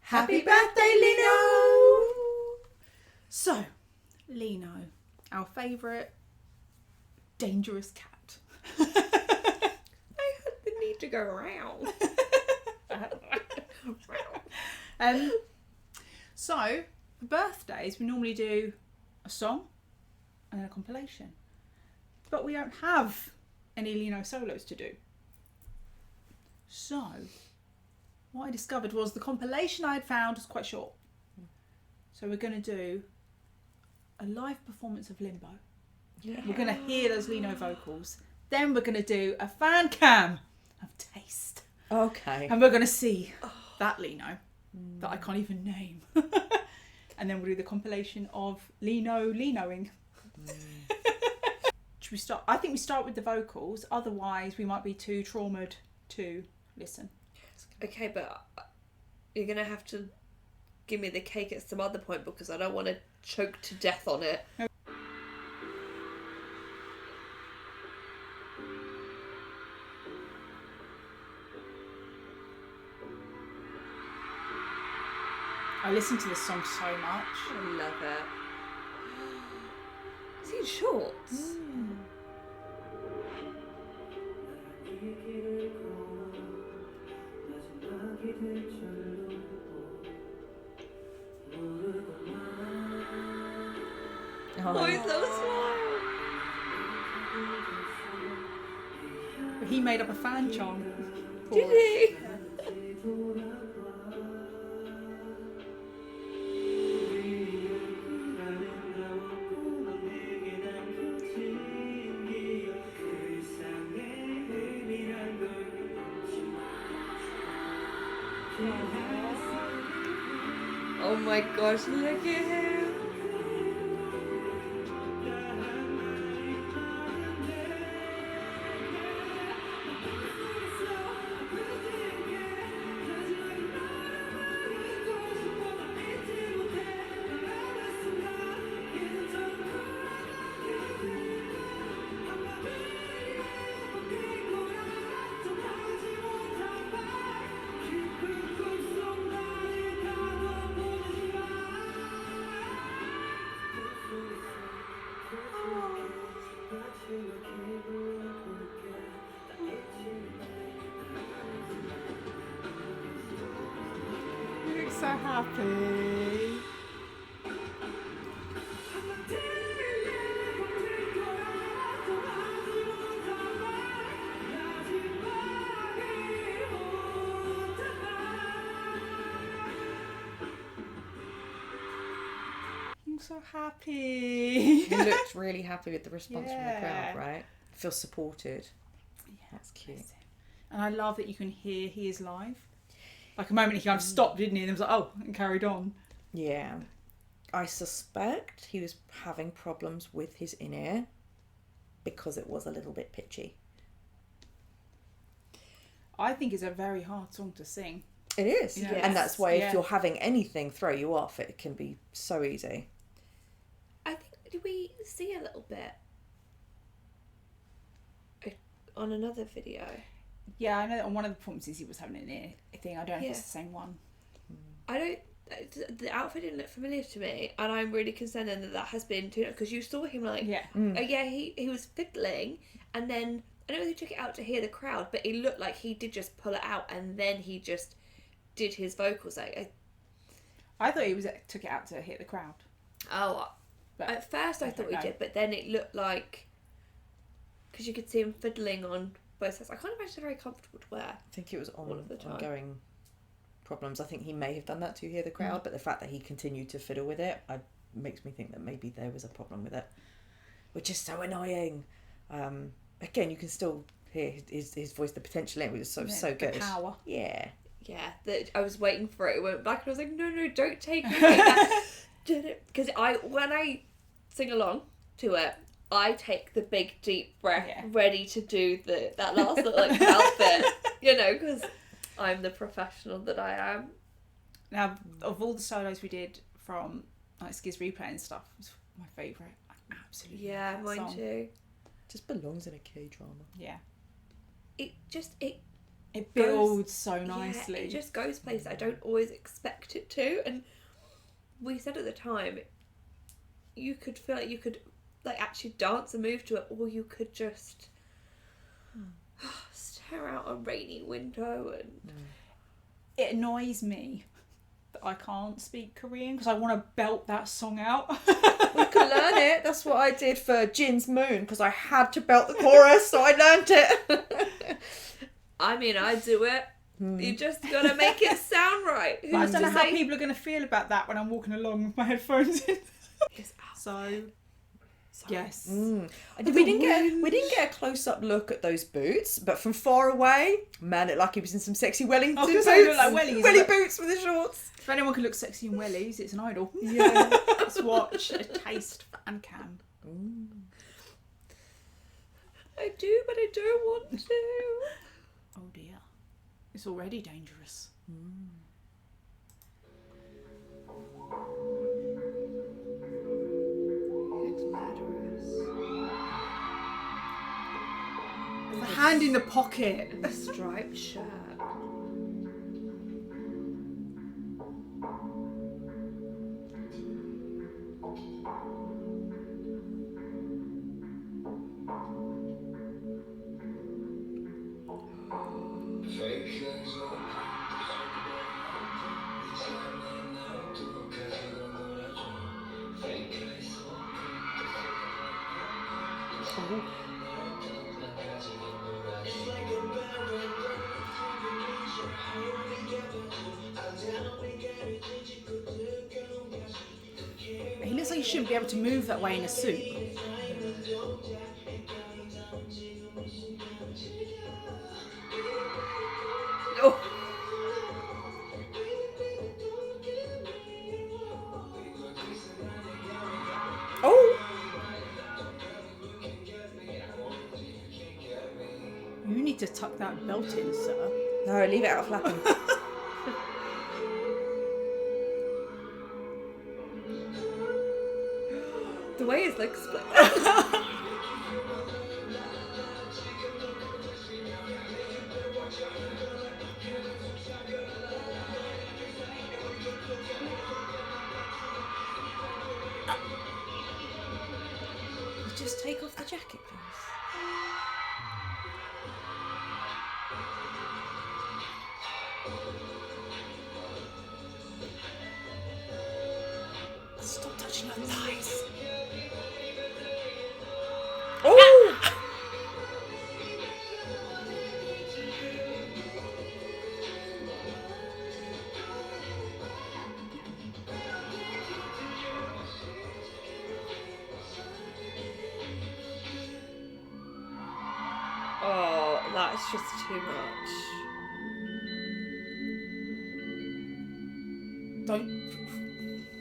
Happy birthday, Lino! So, Lino, our favourite dangerous cat. I had the need to go around. So, for birthdays, we normally do a song and then a compilation. But we don't have any Lino solos to do. So, what I discovered was the compilation I had found was quite short. So we're going to do a live performance of Limbo. Yeah. We're going to hear those Lino vocals. Then we're going to do a fan cam of Taste. Okay. And we're going to see that Lino that I can't even name. And then we'll do the compilation of Linoing. Should we start? I think we start with the vocals. Otherwise, we might be too traumatized to listen. Okay, but you're going to have to give me the cake at some other point because I don't want to choke to death on it. I listen to this song so much. I love it. Is he in shorts? Oh, he's so small. He made up a fan chant. Did he? Oh my gosh, look at him. You look so happy. I'm so happy. He looked really happy with the response from the Yeah. crowd, right? Feels supported. Yeah, That's cute. bless him. And I love that you can hear he is live. Like a moment he kind of stopped, didn't he? And it was like, oh, and carried on. Yeah. I suspect he was having problems with his in-ear because it was a little bit pitchy. I think it's a very hard song to sing. It is. Yes. And that's why Yeah. if you're having anything throw you off, it can be so easy. I think, did we see a little bit on another video? Yeah, I know that on one of the performances he was having an ear thing. I don't know if it's Yeah. the same one. I don't. The outfit didn't look familiar to me, and I'm really concerned then that has been too. Because you saw him like, Yeah. he was fiddling, and then I don't know if he took it out to hear the crowd, but it looked like he did just pull it out, and then he just did his vocals. Like, I thought he took it out to hit the crowd. But at first I I thought don't he know. did, but then it looked like because you could see him fiddling on both sides. I can't imagine they're very comfortable to wear. I think it was All of the time. ongoing problems. I think he may have done that to hear the crowd, but the fact that he continued to fiddle with it makes me think that maybe there was a problem with it, which is so annoying. Again, you can still hear his voice, the potential in it was so the good. power. Yeah. Yeah, I was waiting for it. It went back, and I was like, no, don't take it. Because when I sing along to it, I take the big deep breath, ready to do that last little outfit, because I'm the professional that I am. Now, of all the solos we did from like Skiz Replay and stuff, it was my favourite. I absolutely love that mine song. too. Just belongs in a K-drama. Yeah. It It builds so nicely. Yeah, it just goes places I don't always expect it to. And we said at the time, you could feel like you could like actually dance and move to it, or you could just stare out a rainy window and. It annoys me that I can't speak Korean because I want to belt that song out. We could learn it. That's what I did for Jin's Moon because I had to belt the chorus, so I learnt it. I mean, I do it. You just gotta make it sound right. But I don't know how people are going to feel about that when I'm walking along with my headphones in. So, yes. We didn't get a close up look at those boots, but from far away, man, it looked like he was in some sexy Wellington boots. They look like wellies. Welly boots with the shorts. If anyone can look sexy in wellies, it's an idol. Yeah. Let's watch a taste Fancam. I do, but I don't want to. Oh dear, it's already dangerous. It's murderous. The hand in the pocket. A striped shirt. He looks like he shouldn't be able to move that way in a suit. Oh. Oh! You need to tuck that belt in, sir. No, leave it out flapping. The way his legs split. Just take off the jacket, please. Stop touching your thighs. Oh! Oh, that's just too much. Don't.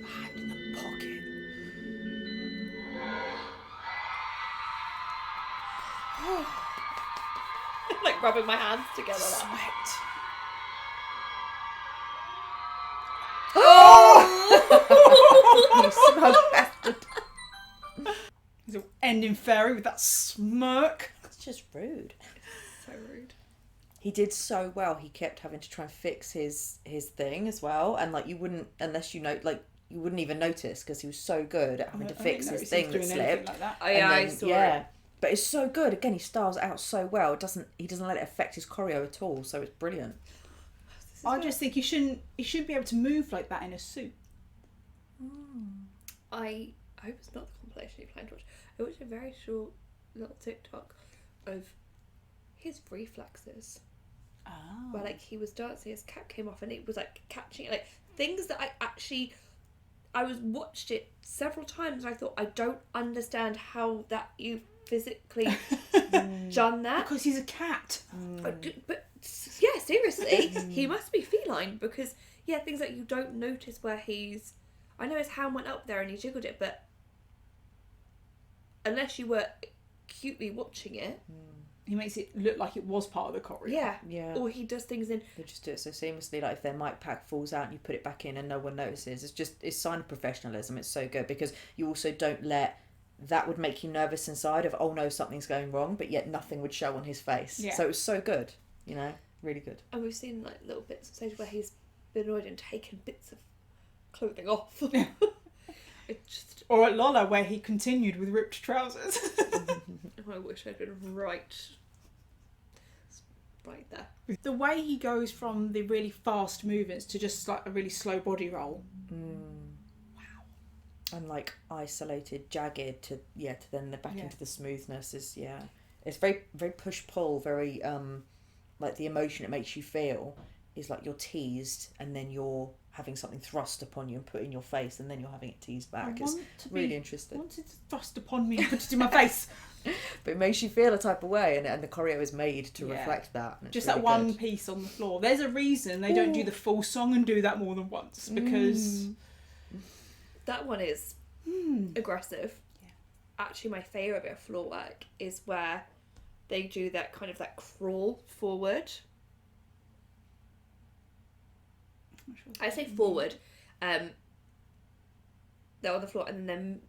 Hand in the pocket. Like rubbing my hands together. Sweat. You smug bastard. He's an ending fairy with that smirk. It's just rude. So rude. He did so well. He kept having to try and fix his thing as well, and like you wouldn't you wouldn't even notice because he was so good at having to fix his thing that slipped. Like that. Oh, yeah, I saw it. But it's so good. Again, he styles it out so well. He doesn't let it affect his choreo at all. So it's brilliant. I just think you shouldn't be able to move like that in a suit. I hope it's not the compilation you plan to watch. I watched a very short little TikTok of his reflexes. Oh. Where like he was dancing, his cap came off and it was like catching it, like things that I watched it several times and I thought I don't understand how that you physically done that. Because he's a cat. But yeah, seriously, he must be feline because things that you don't notice where he's. I know his hand went up there and he jiggled it, but unless you were cutely watching it, he makes it look like it was part of the choreo. Yeah. Or he does things in. They just do it so seamlessly. Like if their mic pack falls out and you put it back in and no one notices, it's sign of professionalism. It's so good because you also don't let. That would make you nervous inside of, oh no, something's going wrong, but yet nothing would show on his face. Yeah. So it was so good, you know. Really good. And we've seen like little bits of stage where he's been annoyed and taken bits of clothing off. It just. Or at Lola, where he continued with ripped trousers. I wish I'd been right there. The way he goes from the really fast movements to just like a really slow body roll. Wow. And like isolated, jagged to then back into the smoothness is it's very very push pull, very like the emotion it makes you feel is like you're teased and then you're having something thrust upon you and put in your face and then you're having it teased back. It's really interesting. I want it thrust upon me and put it in my face. But it makes you feel a type of way, and the choreo is made to reflect that. And just really that one good. piece on the floor. There's a reason they don't do the full song and do that more than once, because that one is aggressive. Yeah. Actually, my favourite bit of floor work is where they do that kind of that crawl forward. I say forward. They're on the floor and then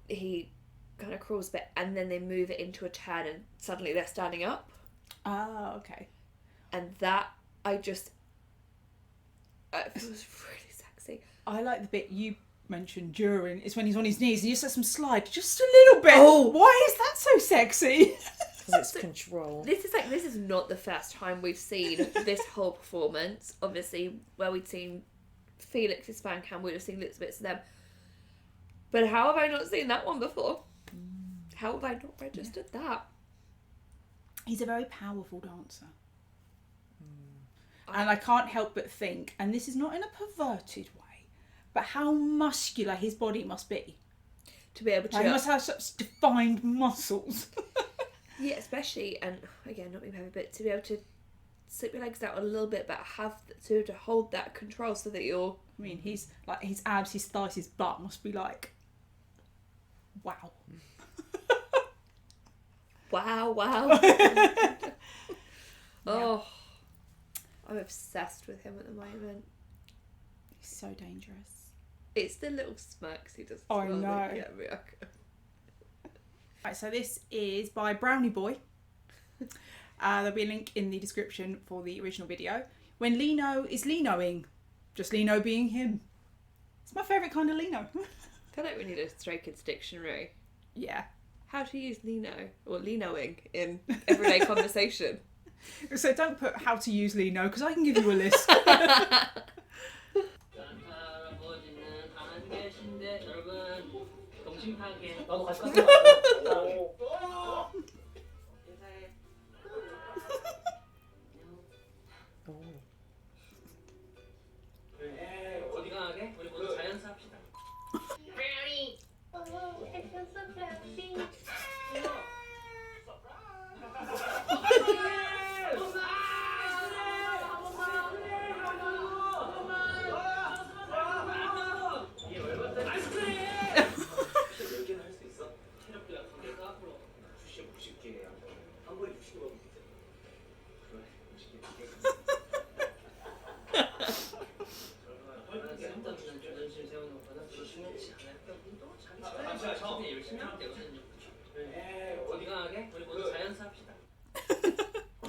he kind of crawls a bit and then they move it into a turn and suddenly they're standing up. Ah, okay. And that, it feels really sexy. I like the bit you mentioned during, is when he's on his knees and he just lets him slide just a little bit. Oh! Why is that so sexy? Because it's control. This is not the first time we've seen this whole performance. Obviously, where we'd seen Felix's Fancam, we'd have seen little bits of them. But how have I not seen that one before? How have I not registered that? He's a very powerful dancer. And I can't help but think, and this is not in a perverted way, but how muscular his body must be. To be able to... Like, he must have such defined muscles. Yeah, especially, and again, not being heavy, but to be able to slip your legs out a little bit, but have to hold that control so that you're... I mean, he's like, his abs, his thighs, his butt must be like, wow. Wow. Oh, I'm obsessed with him at the moment. He's so dangerous. It's the little smirks he does. I know. That get me. Right, so this is by brownieboy. There'll be a link in the description for the original video. When Lino is Linoing, just Lino being him. It's my favourite kind of Lino. I feel like we need a Stray Kids dictionary. Yeah. How to use Lino or Linoing in everyday conversation. So don't put how to use Lino, because I can give you a list.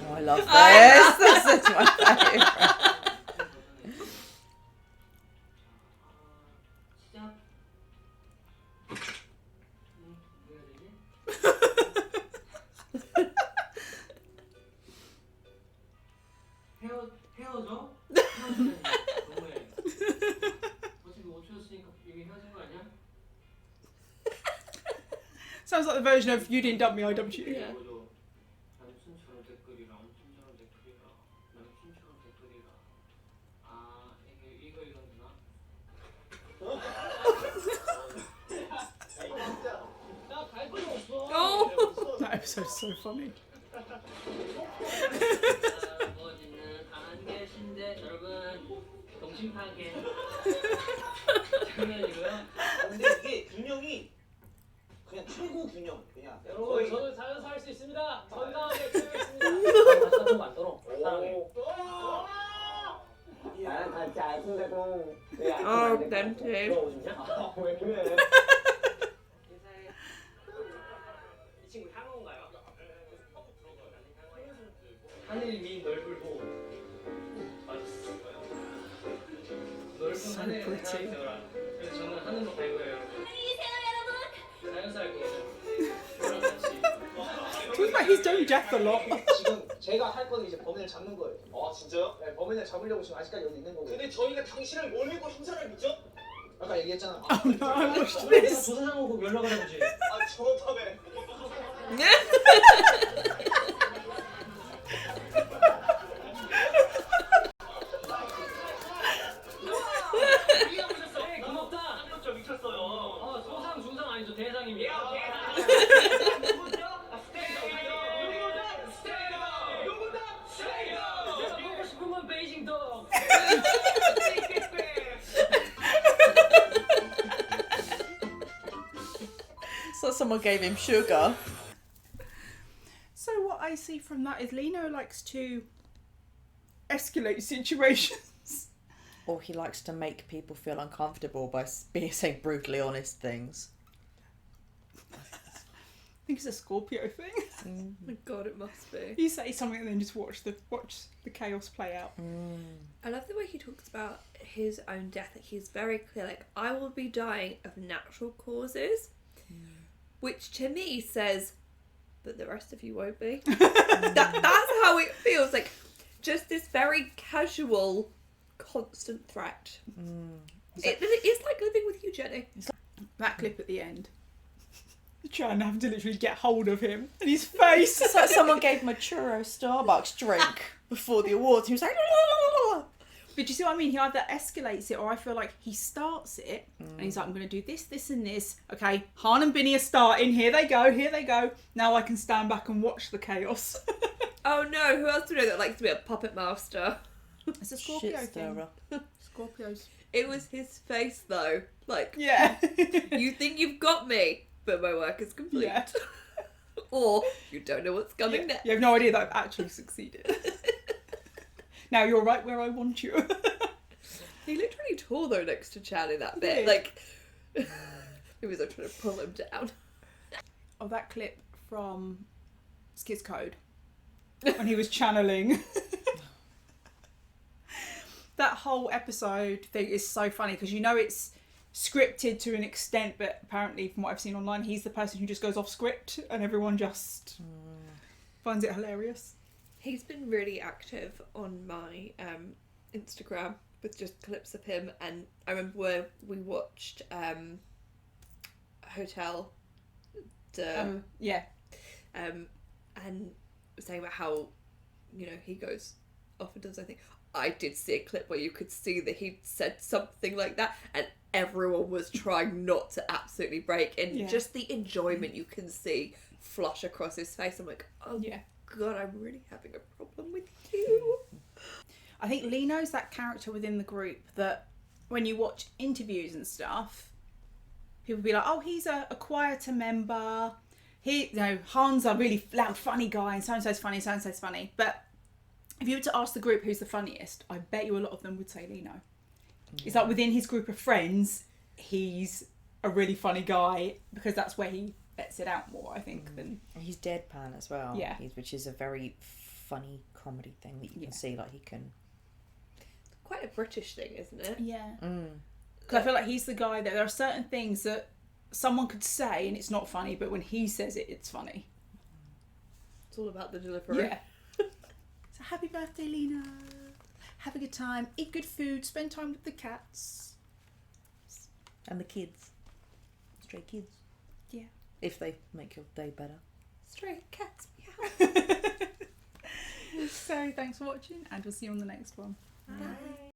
Oh, I love this. That's such my favourite. 헤어져? 너무해. 어차피 5초였으니까 이미 헤어진 거 아니야? Sounds like the version of You Didn't Dump Me, I Dumped You. Yeah. 남친처럼 댓글이라 남친처럼 댓글이라 남친처럼 댓글이라 아 이거 되나? 나갈 필요 없어. Oh. That episode's so funny. 아버지는 안 계신데 여러분 동심 파괴 장난이고요. 근데 이게 균형이 그냥 최고 균형 그냥 여러분 저는 자연사 할 수 있습니다. 건강하게 키우겠습니다. 다시 맞도록 사랑해. 나랑 같이 안 쓴다고 Oh, them too. 왜 그래? 이 친구 향어인가요? 하늘이 민 넓을고 맞았어. 넓은 So 하늘에 pretty. 태어나. 그래서 저는 하늘로 갈 거예요, 여러분. 안녕히 계세요, 여러분. 자연사 할 거예요. 저랑 같이. Talking about he's done Jeff a lot. 지금 제가 할 거는 이제 범인을 잡는 거예요. 아 진짜요? 네, 범인을 잡으려고 지금 아직까지 여기 있는 거고. 근데 저희가 당신을 뭘 믿고 형사를 믿죠? 아까 얘기했잖아. Oh no, I watched 내가 this. 조사장하고 연락을 해보지. 아 저번에 네, 고맙다. 한국적 미쳤어요. 소상 중상 아니죠, 대상입니다. 내가 먹고 싶은 건 베이징 덕. So someone gave him sugar. So what I see from that is Lino likes to escalate situations. Or he likes to make people feel uncomfortable by saying brutally honest things. I think it's a Scorpio thing. Oh my god, it must be. You say something and then just watch the chaos play out. I love the way he talks about his own death. Like, he's very clear, like, I will be dying of natural causes. Which to me says, but the rest of you won't be. That's how it feels. Like, just this very casual, constant threat. It's like living with you, Jenny. That clip at the end. Trying to have to literally get hold of him and his face. It's like someone gave him a churro Starbucks drink before the awards. He was like, la, la, la. But you see what I mean? He either escalates it or I feel like he starts it and he's like, I'm going to do this, this and this. Okay, Han and Binny are starting. Here they go, here they go. Now I can stand back and watch the chaos. Oh no, who else do we know that likes to be a puppet master? It's a Scorpio Shit thing. stirrer. Scorpios. It was his face though. Like, Yeah. you think you've got me, but my work is complete. Yeah. Or you don't know what's coming next. You have no idea that I've actually succeeded. Now you're right where I want you. He literally tore though next to Chan in that He bit. did. Like, it was like trying to pull him down. Oh, that clip from Skis Code when he was channeling. That whole episode thing is so funny because you know it's scripted to an extent, but apparently from what I've seen online, he's the person who just goes off script and everyone just finds it hilarious. He's been really active on my Instagram with just clips of him, and I remember where we watched Hotel de Yeah. and saying about how, you know, he goes off and does something. I did see a clip where you could see that he said something like that and everyone was trying not to absolutely break, and Yeah. just the enjoyment you can see flush across his face. I'm like, oh Yeah. god, I'm really having a problem with you. I think Lino's that character within the group that when you watch interviews and stuff, people be like, oh, he's a quieter member. Han's a really loud, funny guy, and so-and-so's funny, so-and-so's funny. But if you were to ask the group who's the funniest, I bet you a lot of them would say Lino. It's like within his group of friends, he's a really funny guy because that's where he lets it out more, I think, than... He's deadpan as well. Yeah. Which is a very funny comedy thing that you can see. Like, he can... Quite a British thing, isn't it? Yeah. Because I feel like he's the guy that there are certain things that someone could say and it's not funny, but when he says it, it's funny. It's all about the delivery. Yeah. So happy birthday, Lino. Have a good time. Eat good food. Spend time with the cats. And the kids. Stray kids. Yeah. If they make your day better. Stray cats, meow. So thanks for watching and we'll see you on the next one. Bye.